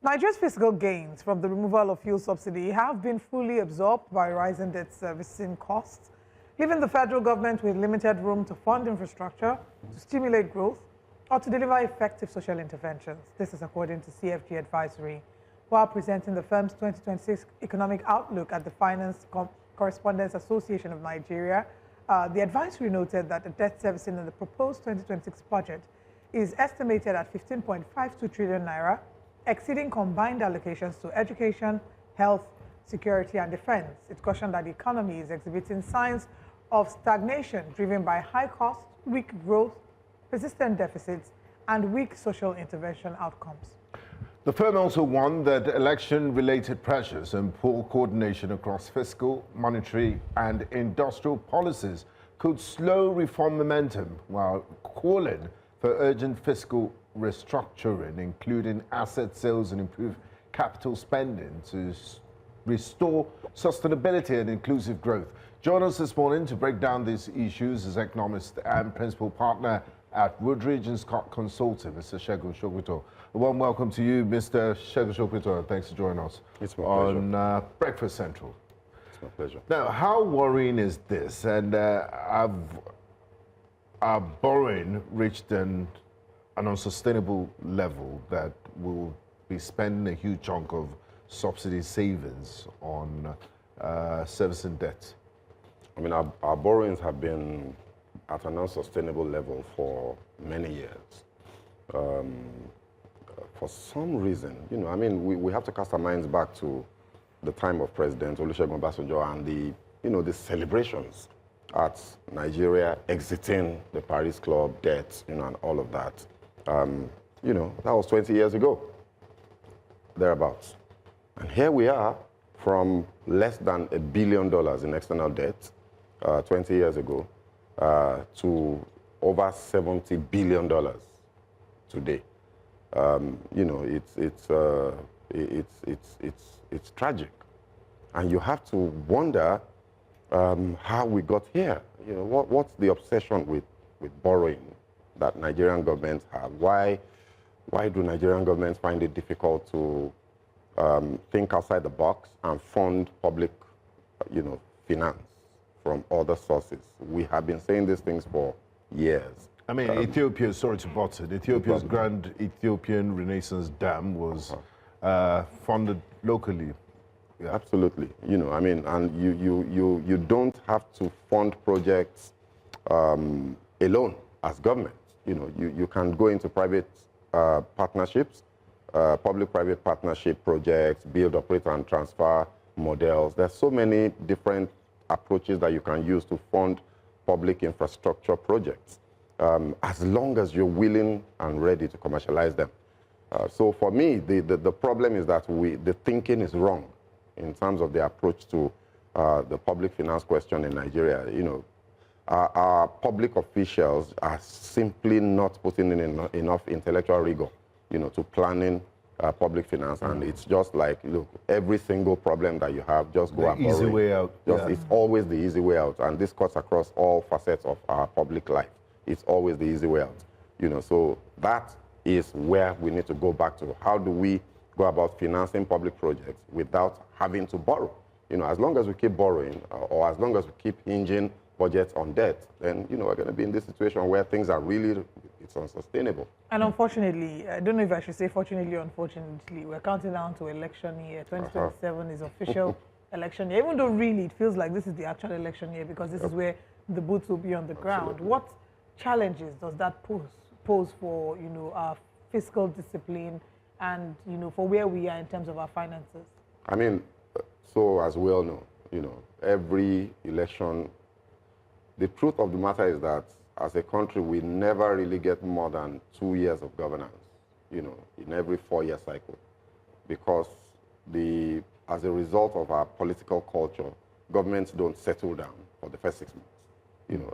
Nigeria's fiscal gains from the removal of fuel subsidy have been fully absorbed by rising debt servicing costs, leaving the federal government with limited room to fund infrastructure, to stimulate growth, or to deliver effective social interventions. This is according to CFG Advisory. While presenting the firm's 2026 economic outlook at the Correspondents Association of Nigeria, the advisory noted that the debt servicing in the proposed 2026 budget is estimated at 15.52 trillion naira, exceeding combined allocations to education, health, security, and defense. It cautioned that the economy is exhibiting signs of stagnation driven by high costs, weak growth, persistent deficits, and weak social intervention outcomes. The firm also warned that election-related pressures and poor coordination across fiscal, monetary, and industrial policies could slow reform momentum, while calling for urgent fiscal restructuring, including asset sales and improved capital spending to restore sustainability and inclusive growth. Join us this morning to break down these issues is economist and principal partner at Woodridge & Scott Consulting, Mr. Segun Sokoto. A warm welcome to you, Mr. Segun Sokoto, and thanks for joining us on Breakfast Central. It's my pleasure. Now, how worrying is this? And our borrowing reached an unsustainable level that will be spending a huge chunk of subsidy savings on servicing debt. I mean, our borrowings have been at an unsustainable level for many years. For some reason, you know, I mean, we have to cast our minds back to the time of President Olusegun Obasanjo and the celebrations at Nigeria exiting the Paris Club, debt, and all of that. That was 20 years ago, thereabouts. And here we are from less than $1 billion in external debt 20 years ago to over $70 billion today. It's tragic. And you have to wonder how we got here. What's the obsession with borrowing that Nigerian governments have? Why do Nigerian governments find it difficult to think outside the box and fund public, finance from other sources? We have been saying these things for years. I mean, Ethiopia, sorry to butt it, Ethiopia's Grand Ethiopian Renaissance Dam was funded locally. Yeah. Absolutely. And you don't have to fund projects alone as government. You can go into private partnerships, public-private partnership projects, build, operate, and transfer models. There's so many different approaches that you can use to fund public infrastructure projects, as long as you're willing and ready to commercialize them. So for me, the problem is that the thinking is wrong in terms of the approach to the public finance question in Nigeria. Our public officials are simply not putting in enough intellectual rigor, to planning public finance. And it's just like, look, every single problem that you have, just go and borrow. Easy way out. It's always the easy way out. And this cuts across all facets of our public life. It's always the easy way out. So that is where we need to go back to. How do we go about financing public projects without having to borrow? As long as we keep borrowing, or as long as we keep hinging budgets on debt, then we're going to be in this situation where things are really, it's unsustainable. And unfortunately, I don't know if I should say fortunately or unfortunately, we're counting down to election year. 2027 is official election year, even though really it feels like this is the actual election year because this is where the boots will be on the ground. Absolutely. What challenges does that pose for our fiscal discipline and for where we are in terms of our finances? I mean, so as we all know, every election, the truth of the matter is that as a country, we never really get more than 2 years of governance, in every 4-year cycle. Because as a result of our political culture, governments don't settle down for the first 6 months.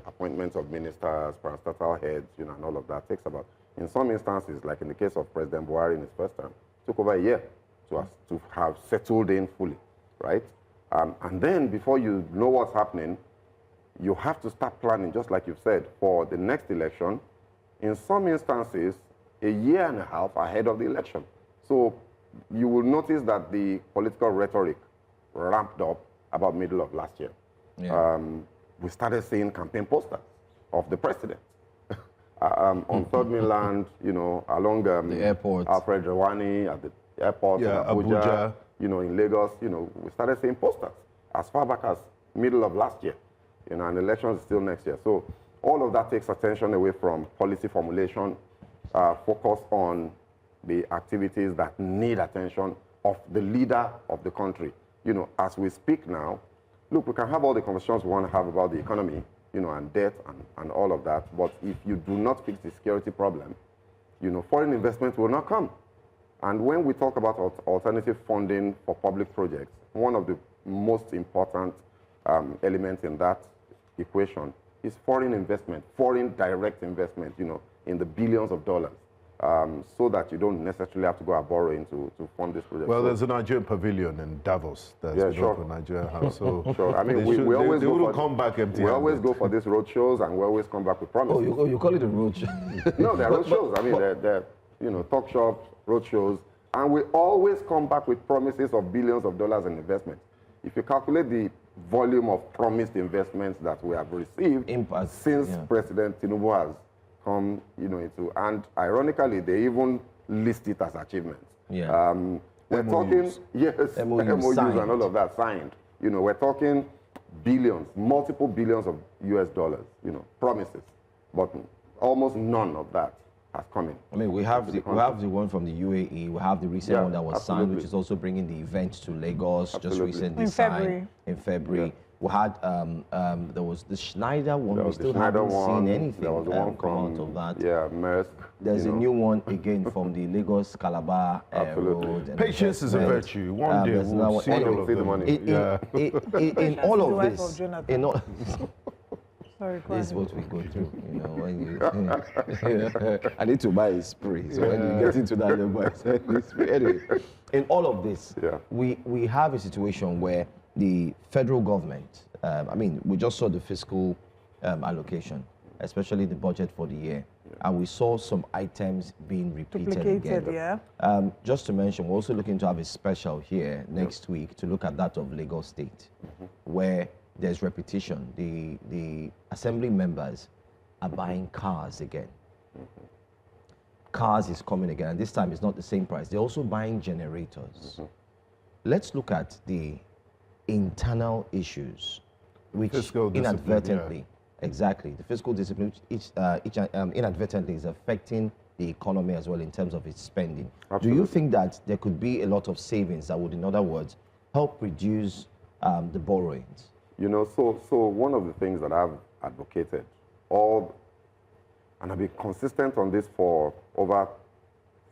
Appointments of ministers, parastatal heads, and all of that takes about, in some instances, like in the case of President Buhari in his first term, took over a year to have settled in fully, right? And then before you know what's happening, you have to start planning, just like you've said, for the next election, in some instances, a year and a half ahead of the election. So you will notice that the political rhetoric ramped up about middle of last year. Yeah. We started seeing campaign posters of the president on Third Mainland, you know, along the airport. Alfred Rawani at the airport, Yeah, in Abuja, Abuja. you know, in Lagos. You know, we started seeing posters as far back as middle of last year. You know, and the election is still next year. So all of that takes attention away from policy formulation, focus on the activities that need attention of the leader of the country. You know, as we speak now, look, we can have all the conversations we want to have about the economy, you know, and debt and all of that, but if you do not fix the security problem, you know, foreign investment will not come. And when we talk about alternative funding for public projects, one of the most important elements in that equation is foreign investment, foreign direct investment, you know, in the billions of dollars, so that you don't necessarily have to go and borrow to fund this project. Well, so, there's a Nigerian pavilion in Davos that's Yeah, been sure. open Nigerian House. So sure. I mean, they we always they go wouldn't for come back empty. We always go for these road shows, and we always come back with promises. Oh, you call it a roadshow? No, they're road shows. I mean, they're you know, talk shops, road shows, and we always come back with promises of billions of dollars in investment. If you calculate the volume of promised investments that we have received since President Tinubu has come, you know, into, and ironically, they even list it as achievements. Yeah. We're talking, yes, MOUs and all of that signed. You know, we're talking billions, multiple billions of US dollars, you know, promises, but almost none of that has come in. I mean, we have the one from the UAE. We have the recent one that was signed, which is also bringing the event to Lagos. Just recently signed in February. Yeah. We had there was the Schneider one. There We was the still Schneider haven't one. seen anything There was the one come out from, of that. yeah, Maersk. There's a new one again from the Lagos Calabar road. And Patience is a investment. virtue. One day there's we'll another see one. all of See the them. money. In all of Patience is this, the wife of Jonathan. in all, Sorry, go this is ahead. what we go through, you know, when you, I need to buy a spray, so when you get into that level, I said this spray. Anyway, in all of this, we have a situation where the federal government, I mean, we just saw the fiscal allocation, especially the budget for the year, and we saw some items being repeated Duplicated, again. yeah. Just to mention, we're also looking to have a special here next week to look at that of Lagos State, where there's repetition. The assembly members are buying cars again. Cars is coming again, and this time it's not the same price. They're also buying generators. Let's look at the internal issues, which Fiscal discipline, inadvertently, exactly, the fiscal discipline, which inadvertently is affecting the economy as well in terms of its spending. Absolutely. Do you think that there could be a lot of savings that would, in other words, help reduce the borrowings? You know, so one of the things that I've advocated, and I've been consistent on this for over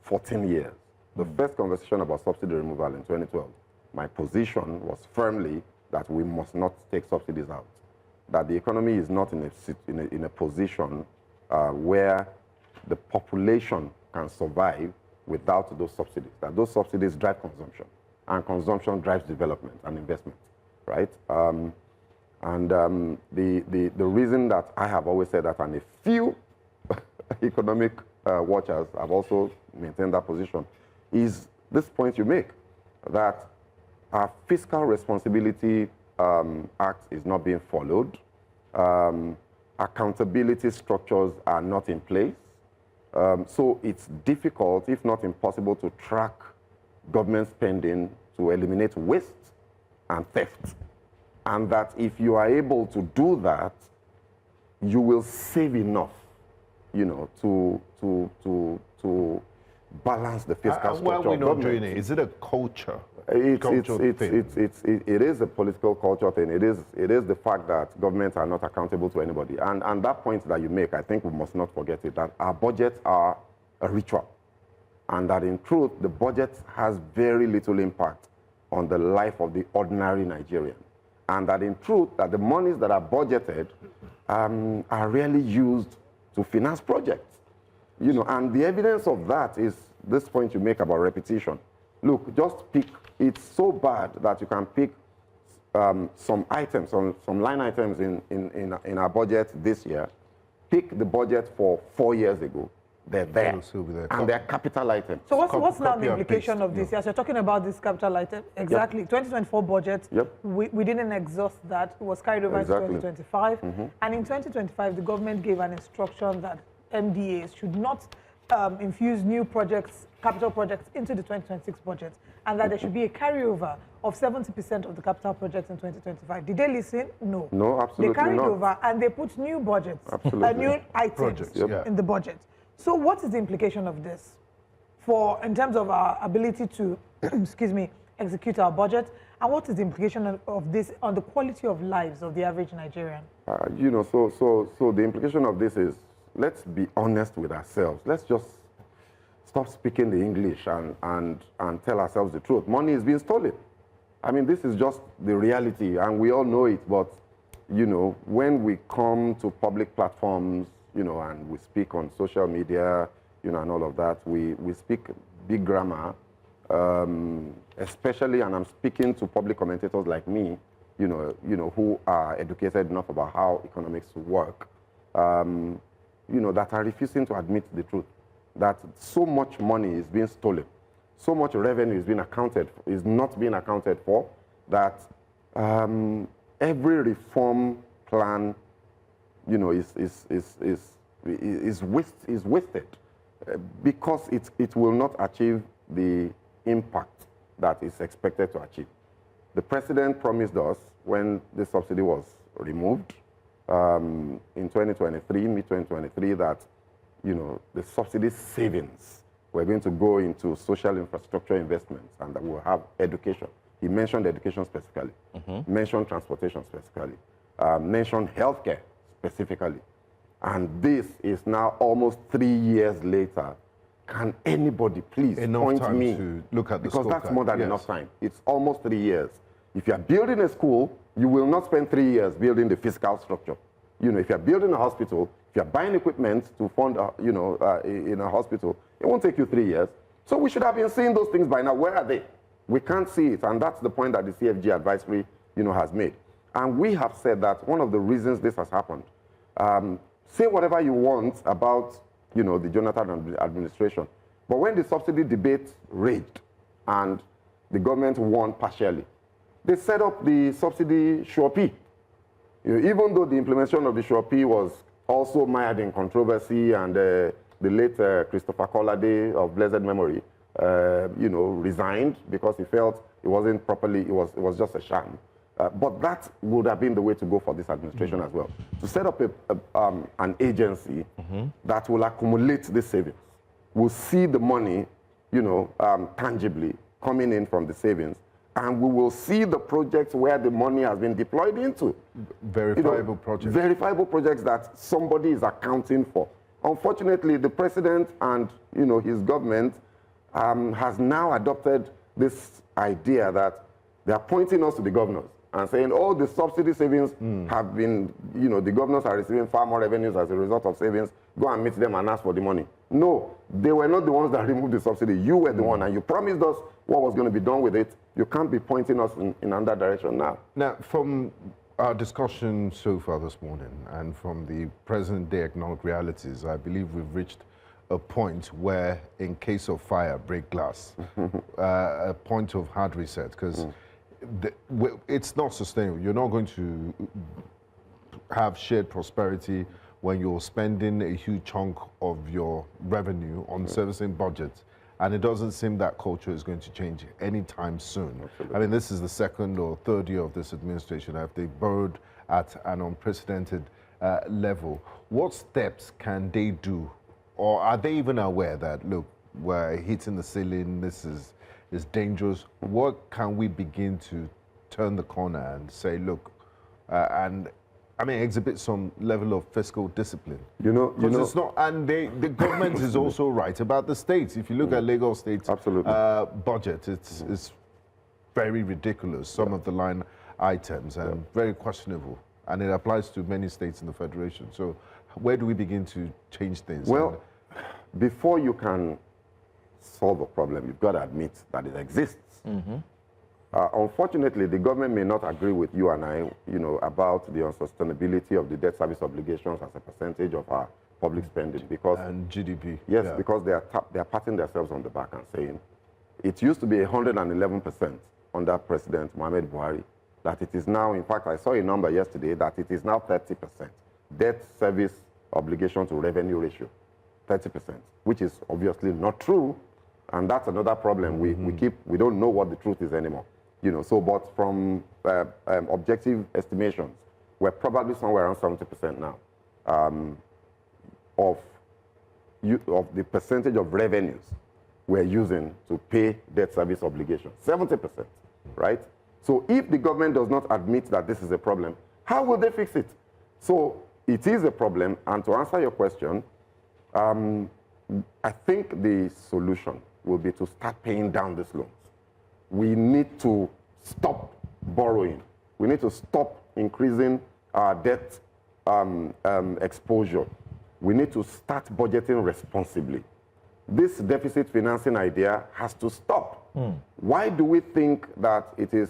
14 years. The first conversation about subsidy removal in 2012, my position was firmly that we must not take subsidies out, that the economy is not in a position where the population can survive without those subsidies, that those subsidies drive consumption, and consumption drives development and investment, right? The reason that I have always said that, and a few economic watchers have also maintained that position, is this point you make, that our Fiscal Responsibility Act is not being followed, accountability structures are not in place, so it's difficult, if not impossible, to track government spending to eliminate waste and theft. And that if you are able to do that, you will save enough, you know, to balance the fiscal structure. Why are we of not government. doing it? Is it a culture? It is a political culture thing. It is the fact that governments are not accountable to anybody. And that point that you make, I think we must not forget it, that our budgets are a ritual. And that in truth, the budget has very little impact on the life of the ordinary Nigerian. And that in truth, that the monies that are budgeted are rarely used to finance projects. You know, and the evidence of that is this point you make about repetition. Look, just pick, it's so bad that you can pick some items, some line items in our budget this year, pick the budget for 4 years ago, they're there. And they're capital items. So what's now the implication of this? Yes, you're talking about this capital item. Exactly. 2024 budget, we didn't exhaust that. It was carried over to 2025. And in 2025, the government gave an instruction that MDAs should not infuse new projects, capital projects, into the 2026 budget, and that there should be a carryover of 70% of the capital projects in 2025. Did they listen? No. No, absolutely not. They carried over and they put new budgets, new items in the budget. So what is the implication of this in terms of our ability to, excuse me, execute our budget? And what is the implication of this on the quality of lives of the average Nigerian? You know, so the implication of this is, let's be honest with ourselves. Let's just stop speaking the English and tell ourselves the truth. Money is being stolen. I mean, this is just the reality, and we all know it. But, you know, when we come to public platforms, you know, and we speak on social media, you know, and all of that, we speak big grammar, especially, and I'm speaking to public commentators like me, you know, who are educated enough about how economics work, you know, that are refusing to admit the truth, that so much money is being stolen, so much revenue is not being accounted for, that every reform plan, you know, is wasted because it will not achieve the impact that is expected to achieve. The president promised us when the subsidy was removed in 2023, mid-2023, that, you know, the subsidy savings were going to go into social infrastructure investments and that we'll have education. He mentioned education specifically, mentioned transportation specifically, mentioned healthcare specifically. And this is now almost 3 years later. Can anybody please point me? To look at the because that's more than enough time. It's almost 3 years. If you're building a school, you will not spend 3 years building the fiscal structure. You know, if you're building a hospital, if you're buying equipment to fund, you know, in a hospital, it won't take you 3 years. So we should have been seeing those things by now. Where are they? We can't see it, and that's the point that the CFG Advisory, you know, has made. And we have said that one of the reasons this has happened, say whatever you want about, you know, the Jonathan administration, but when the subsidy debate raged and the government won partially, they set up the subsidy surpass. You know, even though the implementation of the surpass was also mired in controversy, and the late Christopher Collade of blessed memory, you know, resigned because he felt it wasn't properly, it was just a sham. But that would have been the way to go for this administration as well, to set up an agency that will accumulate the savings. We'll see the money, you know, tangibly coming in from the savings, and we will see the projects where the money has been deployed into. Verifiable projects. Verifiable projects that somebody is accounting for. Unfortunately, the president and, you know, his government has now adopted this idea that they are pointing us to the governors and saying, oh, the subsidy savings have been, you know, the governors are receiving far more revenues as a result of savings. Go and meet them and ask for the money. No, they were not the ones that removed the subsidy. You were the one, and you promised us what was going to be done with it. You can't be pointing us in another direction now. Now, from our discussion so far this morning and from the present-day economic realities, I believe we've reached a point where, in case of fire, break glass, a point of hard reset, because it's not sustainable. You're not going to have shared prosperity when you're spending a huge chunk of your revenue on servicing budgets, and it doesn't seem that culture is going to change anytime soon. Absolutely. I mean, this is the second or third year of this administration. They've borrowed at an unprecedented level. What steps can they do, or are they even aware that, look, we're hitting the ceiling, this is dangerous? What can we begin to turn the corner and say, look, and I mean, exhibit some level of fiscal discipline? It's not, and the government is also right about the states. If you look at Lagos State's budget, it's very ridiculous, some of the line items, and very questionable. And it applies to many states in the Federation. So where do we begin to change things? Well, before you can solve a problem, you've got to admit that it exists. Unfortunately, the government may not agree with you and I, you know, about the unsustainability of the debt service obligations as a percentage of our public spending because and GDP. Yes, yeah. because they are patting themselves on the back and saying it used to be 111% under President Mohamed Buhari. That it is now, in fact, I saw a number yesterday that it is now 30%. Debt service obligation to revenue ratio, 30%, which is obviously not true, and that's another problem. We don't know what the truth is anymore. You know, so but from objective estimations, we're probably somewhere around 70% now of the percentage of revenues we're using to pay debt service obligations. 70%, right? So if the government does not admit that this is a problem, how will they fix it? So it is a problem, and to answer your question, I think the solution will be to start paying down these loans. We need to stop borrowing. We need to stop increasing our debt exposure. We need to start budgeting responsibly. This deficit financing idea has to stop. Why do we think that it is?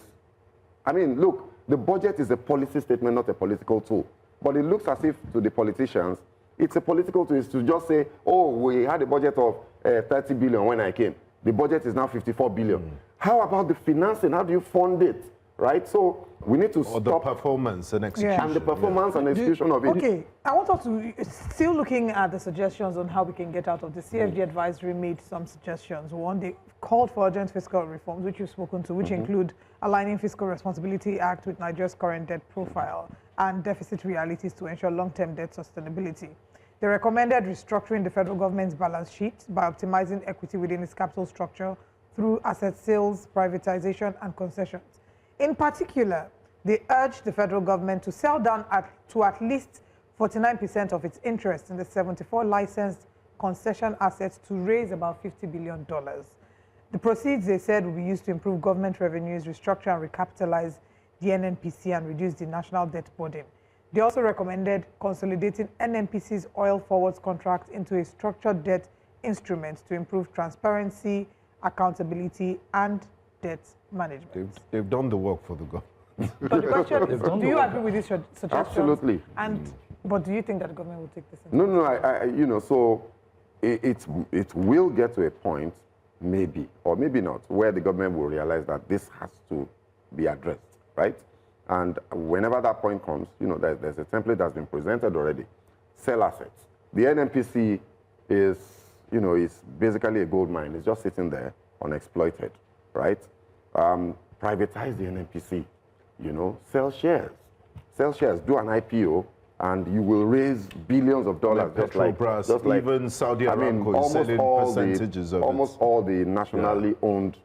I mean, look, the budget is a policy statement, not a political tool. But it looks as if to the politicians, it's a political tool. It's to just say, oh, we had a budget of 30 billion when I came. The budget is now 54 billion. How about the financing? How do you fund it? Right? So we need to stop. The performance and execution. Yeah. And the performance and execution of it. Okay, I want us to, still looking at the suggestions on how we can get out of the CFG Advisory made some suggestions. One, they called for urgent fiscal reforms, which you've spoken to, which include aligning Fiscal Responsibility Act with Nigeria's current debt profile and deficit realities to ensure long-term debt sustainability. They recommended restructuring the federal government's balance sheet by optimizing equity within its capital structure through asset sales, privatization, and concessions. In particular, they urged the federal government to sell down to at least 49% of its interest in the 74 licensed concession assets to raise about $50 billion. The proceeds, they said, will be used to improve government revenues, restructure and recapitalize the NNPC and reduce the national debt burden. They also recommended consolidating NNPC's oil forwards contract into a structured debt instrument to improve transparency, accountability, and debt management. They've done the work for the government. But the question is, do you agree with these suggestions? Absolutely. But do you think that the government will take this into No, so it will get to a point, maybe, or maybe not, where the government will realize that this has to be addressed, right? And whenever that point comes, there's a template that's been presented already. Sell assets. The NNPC is basically a gold mine. It's just sitting there unexploited, right? Privatize the NNPC, sell shares. Sell shares, do an IPO, and you will raise billions of dollars. Just like even Saudi Aramco is selling percentages of it. Almost all the nationally owned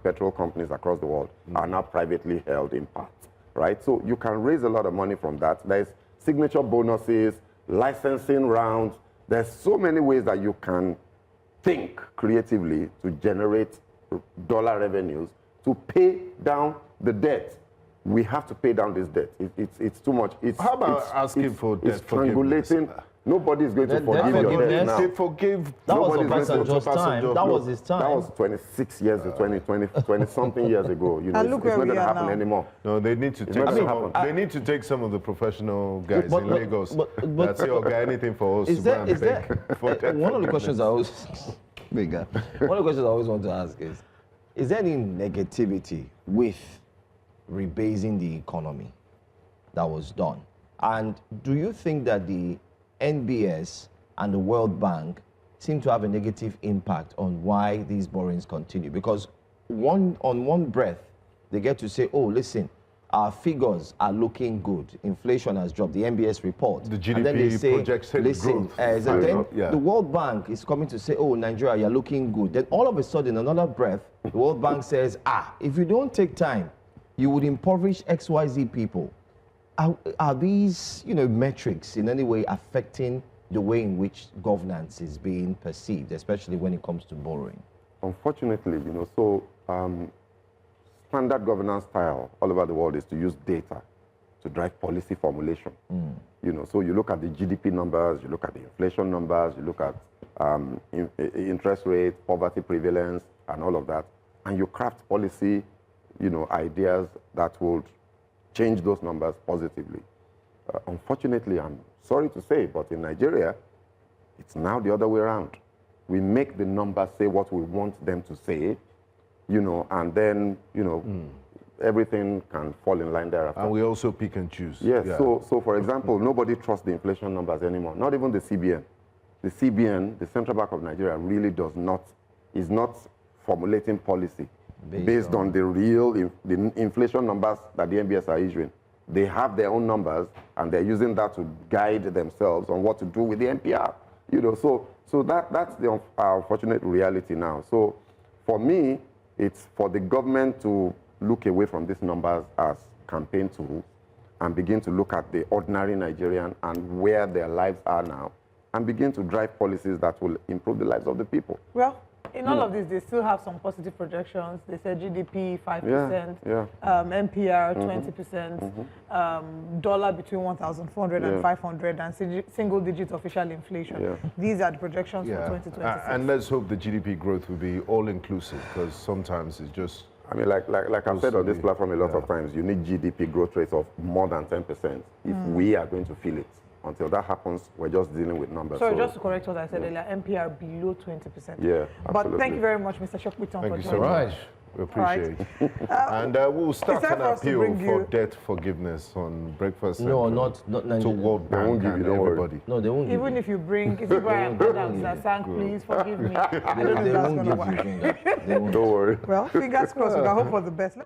petrol companies across the world are now privately held in part, right? So you can raise a lot of money from that. There's signature bonuses, licensing rounds. There's so many ways that you can think creatively to generate dollar revenues to pay down the debt. We have to pay down this debt. It's too much. How about asking for debt forgiveness? Nobody is going to forgive your debt now. They forgive. That was Obasanjo's time. That was his time. That was 26 years, 20 something years ago. And look it's where not going we to are happen now. anymore. No, they need to take they need to take some of the professional guys in Lagos that say, okay, anything for us to go and beg for debt one of the forgiveness. questions I always one of the questions I always want to ask is there any negativity with rebasing the economy that was done? And do you think that the NBS and the World Bank seem to have a negative impact on why these borrowings continue? Because on one breath, they get to say, oh, listen, our figures are looking good. Inflation has dropped, the NBS report. The GDP and then they say, projects listen, growth. the World Bank is coming to say, oh, Nigeria, you're looking good. Then all of a sudden, another breath, the World Bank says, if you don't take time, you would impoverish XYZ people. Are these, metrics in any way affecting the way in which governance is being perceived, especially when it comes to borrowing? Unfortunately, standard governance style all over the world is to use data to drive policy formulation. So you look at the GDP numbers, you look at the inflation numbers, you look at interest rate, poverty prevalence, and all of that, and you craft policy, ideas that would change those numbers positively. Unfortunately, I'm sorry to say, but in Nigeria, It's now the other way around. We make the numbers say what we want them to say, you know, and then, you know, everything can fall in line thereafter. And we also pick and choose. Yes, Yeah. so for example, nobody trusts the inflation numbers anymore, not even the CBN. The CBN, the Central Bank of Nigeria, really is not formulating policy based on the real the inflation numbers that the NBS are issuing. They have their own numbers, and they're using that to guide themselves on what to do with the NPR. You know, so that's the unfortunate reality now. So for me, it's for the government to look away from these numbers as campaign tools and begin to look at the ordinary Nigerian and where their lives are now, and begin to drive policies that will improve the lives of the people. Well, in all of this, they still have some positive projections. They said GDP 5%, NPR 20%, dollar between 1,400 and 500, and single-digit official inflation. These are the projections for 2026. And let's hope the GDP growth will be all-inclusive, because sometimes it's just... I mean, like I've said on this platform a lot of times, you need GDP growth rates of more than 10% if we are going to feel it. Until that happens, we're just dealing with numbers. So just to correct what I said earlier, NPR below 20%. Yeah, But thank you very much, Mr. Shokwiton, for joining us. Thank you so much. We appreciate it. And we'll start an appeal for debt forgiveness on Breakfast No, Central not Nigeria. to World Bank and everybody. No, they won't give Even you. if you bring Brian Adams and sang, please forgive me. I don't know if They that's won't going to give work. you. They won't. Don't worry. Well, fingers crossed. I hope for the best.